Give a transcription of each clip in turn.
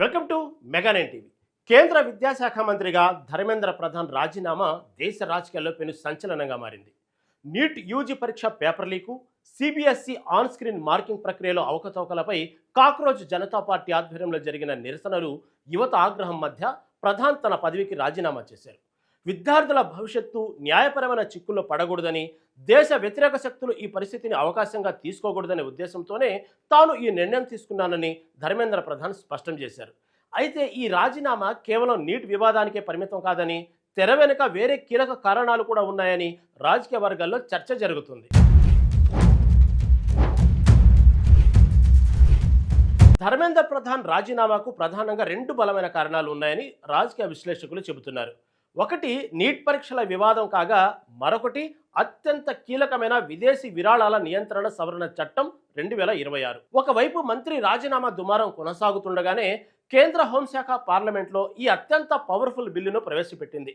Welcome to mega nine TV. కేంద్ర విద్యాశాఖ మంత్రిగా ధర్మేంద్ర ప్రధాన్ రాజీనామా దేశ రాజకీయాల్లో పెను సంచలనంగా మారింది. నీట్ యూజీ పరీక్ష paper leak, CBSE on screen marking ప్రక్రియలో అవకతవకలపై కాక్రోచ్ జనతా పార్టీ ఆధ్వర్యంలో జరిగిన నిరసనలు, యువత ఆగ్రహం మధ్య ప్రధాన్ తన పదవికి రాజీనామా చేశారు. విద్యార్థుల భవిష్యత్తు న్యాయపరమైన చిక్కుల్లో పడకూడదని, దేశ వ్యతిరేక శక్తులు ఈ పరిస్థితిని అవకాశంగా తీసుకోకూడదనే ఉద్దేశంతోనే తాను ఈ నిర్ణయం తీసుకున్నానని ధర్మేంద్ర ప్రధాన్ స్పష్టం చేశారు. అయితే ఈ రాజీనామా కేవలం నీట్ వివాదానికే పరిమితం కాదని, తెర వెనుక వేరే కీలక కారణాలు కూడా ఉన్నాయని రాజకీయ వర్గాల్లో చర్చ జరుగుతుంది. ధర్మేంద్ర ప్రధాన్ రాజీనామాకు ప్రధానంగా రెండు బలమైన కారణాలు ఉన్నాయని రాజకీయ విశ్లేషకులు చెబుతున్నారు. ఒకటి నీట్ పరీక్షల వివాదం కాగా, మరొకటి అత్యంత కీలకమైన విదేశీ విరాళాల నియంత్రణ సవరణ చట్టం 2026. ఒకవైపు మంత్రి రాజీనామా దుమారం కొనసాగుతుండగానే కేంద్ర హోంశాఖ పార్లమెంట్లో ఈ అత్యంత పవర్ఫుల్ బిల్లును ప్రవేశపెట్టింది.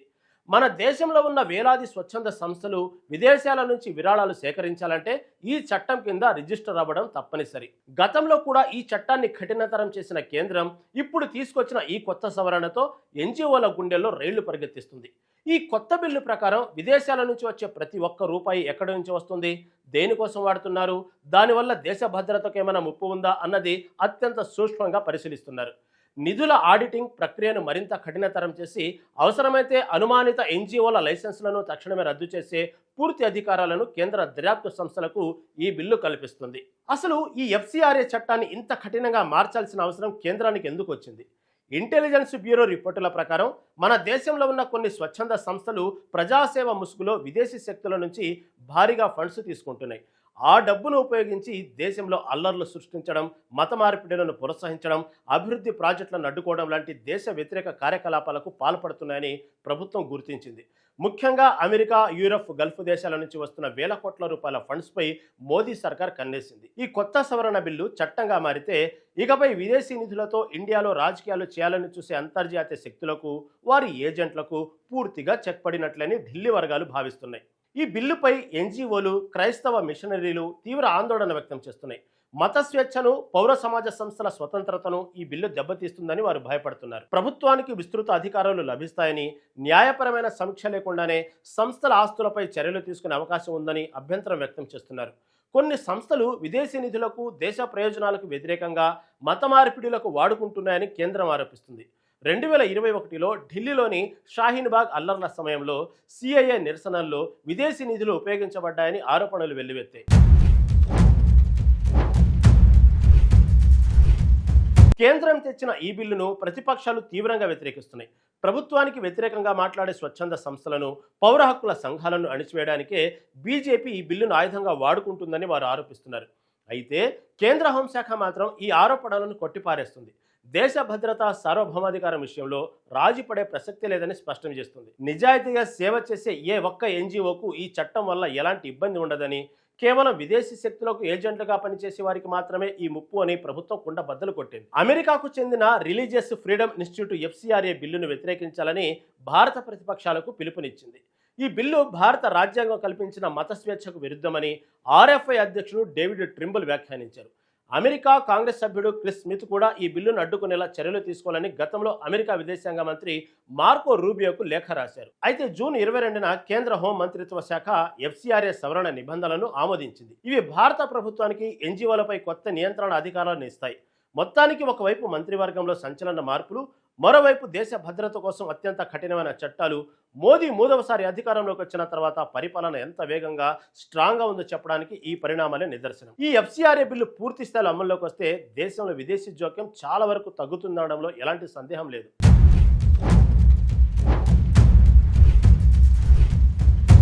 మన దేశంలో ఉన్న వేలాది స్వచ్ఛంద సంస్థలు విదేశాల నుంచి విరాళాలు సేకరించాలంటే ఈ చట్టం కింద రిజిస్టర్ అవ్వడం తప్పనిసరి. గతంలో కూడా ఈ చట్టాన్ని కఠినతరం చేసిన కేంద్రం ఇప్పుడు తీసుకొచ్చిన ఈ కొత్త సవరణతో ఎన్జిఓల గుండెల్లో రైళ్లు పరిగెత్తిస్తుంది. ఈ కొత్త బిల్లు ప్రకారం విదేశాల నుంచి వచ్చే ప్రతి ఒక్క రూపాయి ఎక్కడి నుంచి వస్తుంది, దేనికోసం వాడుతున్నారు, దానివల్ల దేశ భద్రతకు ఏమైనా ముప్పు ఉందా అన్నది అత్యంత సూక్ష్మంగా పరిశీలిస్తున్నారు. నిధుల ఆడిటింగ్ ప్రక్రియను మరింత కఠినతరం చేసి, అవసరమైతే అనుమానిత ఎన్జిఓల లైసెన్సులను తక్షణమే రద్దు చేసే పూర్తి అధికారాలను కేంద్ర దర్యాప్తు సంస్థలకు ఈ బిల్లు కల్పిస్తుంది. అసలు ఈ ఎఫ్సిఆర్ఏ చట్టాన్ని ఇంత కఠినంగా మార్చాల్సిన అవసరం కేంద్రానికి ఎందుకు వచ్చింది? ఇంటెలిజెన్స్ బ్యూరో రిపోర్టుల ప్రకారం మన దేశంలో ఉన్న కొన్ని స్వచ్ఛంద సంస్థలు ప్రజాసేవ ముసుగులో విదేశీ శక్తుల నుంచి భారీగా ఫండ్స్ తీసుకుంటున్నాయి. ఆ డబ్బును ఉపయోగించి దేశంలో అల్లర్లు సృష్టించడం, మత మార్పిడులను ప్రోత్సహించడం, అభివృద్ధి ప్రాజెక్టులను అడ్డుకోవడం లాంటి దేశ వ్యతిరేక కార్యకలాపాలకు పాల్పడుతున్నాయని ప్రభుత్వం గుర్తించింది. ముఖ్యంగా అమెరికా, యూరప్, గల్ఫ్ దేశాల నుంచి వస్తున్న వేల కోట్ల రూపాయల ఫండ్స్పై మోదీ సర్కార్ కన్నేసింది. ఈ కొత్త సవరణ బిల్లు చట్టంగా మారితే ఇకపై విదేశీ నిధులతో ఇండియాలో రాజకీయాలు చేయాలని చూసే అంతర్జాతీయ శక్తులకు, వారి ఏజెంట్లకు పూర్తిగా చెక్ పడినట్లని ఢిల్లీ వర్గాలు భావిస్తున్నాయి. ఈ బిల్లుపై ఎన్జిఓలు, క్రైస్తవ మిషనరీలు తీవ్ర ఆందోళన వ్యక్తం చేస్తున్నాయి. మత స్వేచ్ఛను, పౌర సమాజ సంస్థల స్వతంత్రతను ఈ బిల్లు దెబ్బతీస్తుందని వారు భయపడుతున్నారు. ప్రభుత్వానికి విస్తృత అధికారాలు లభిస్తాయని, న్యాయపరమైన సమీక్ష లేకుండానే సంస్థల ఆస్తులపై చర్యలు తీసుకునే అవకాశం ఉందని అభ్యంతరం వ్యక్తం చేస్తున్నారు. కొన్ని సంస్థలు విదేశీ నిధులకు, దేశ ప్రయోజనాలకు వ్యతిరేకంగా మత మార్పిడులకు వాడుకుంటున్నాయని కేంద్రం ఆరోపిస్తుంది. 2021లో ఢిల్లీలోని షాహీన్బాగ్ అల్లర్ల సమయంలో సిఐఏ నిరసనల్లో విదేశీ నిధులు ఉపయోగించబడ్డాయని ఆరోపణలు వెల్లువెత్తాయి. కేంద్రం తెచ్చిన ఈ బిల్లును ప్రతిపక్షాలు తీవ్రంగా వ్యతిరేకిస్తున్నాయి. ప్రభుత్వానికి వ్యతిరేకంగా మాట్లాడే స్వచ్ఛంద సంస్థలను, పౌర హక్కుల సంఘాలను అణిచివేయడానికే బీజేపీ ఈ బిల్లును ఆయుధంగా వాడుకుంటుందని వారు ఆరోపిస్తున్నారు. అయితే కేంద్ర హోంశాఖ మాత్రం ఈ ఆరోపణలను కొట్టిపారేస్తుంది. దేశ భద్రత, సార్వభౌమాధికారం విషయంలో రాజీ పడే ప్రసక్తి లేదని స్పష్టం చేస్తుంది. నిజాయితీగా సేవ చేసే ఏ ఒక్క ఎన్జిఓకు ఈ చట్టం వల్ల ఎలాంటి ఇబ్బంది ఉండదని, కేవలం విదేశీ శక్తులకు ఏజెంట్లుగా పనిచేసే వారికి మాత్రమే ఈ ముప్పు అని ప్రభుత్వం కుండ బద్దలు కొట్టింది. అమెరికాకు చెందిన రిలీజియస్ ఫ్రీడమ్ ఇన్స్టిట్యూట్ ఎఫ్సిఆర్ఏ బిల్లును వ్యతిరేకించాలని భారత ప్రతిపక్షాలకు పిలుపునిచ్చింది. ఈ బిల్లు భారత రాజ్యాంగం కల్పించిన మత స్వేచ్ఛకు విరుద్ధమని ఆర్ఎఫ్ఐ అధ్యక్షుడు డేవిడ్ ట్రింబుల్ వ్యాఖ్యానించారు. అమెరికా కాంగ్రెస్ సభ్యుడు క్రిస్ స్మిత్ కూడా ఈ బిల్లును అడ్డుకునేలా చర్యలు తీసుకోవాలని గతంలో అమెరికా విదేశాంగ మంత్రి మార్కో రూబియోకు లేఖ రాశారు. అయితే జూన్ 22న కేంద్ర హోం మంత్రిత్వ శాఖ ఎఫ్సిఆర్ఏ సవరణ నిబంధనలను ఆమోదించింది. ఇవి భారత ప్రభుత్వానికి ఎన్జిఓలపై కొత్త నియంత్రణ అధికారాలను ఇస్తాయి. మొత్తానికి ఒకవైపు మంత్రివర్గంలో సంచలన మార్పులు, మరోవైపు దేశ భద్రత కోసం అత్యంత కఠినమైన చట్టాలు. మోదీ మూడవసారి అధికారంలోకి వచ్చిన తర్వాత పరిపాలన ఎంత వేగంగా, స్ట్రాంగ్గా ఉందో చెప్పడానికి ఈ పరిణామాలే నిదర్శనం. ఈ ఎఫ్సిఆర్ఏ బిల్లు పూర్తి స్థాయిలో అమల్లోకి వస్తే దేశంలో విదేశీ జోక్యం చాలా వరకు తగ్గుతుందనడంలో ఎలాంటి సందేహం లేదు.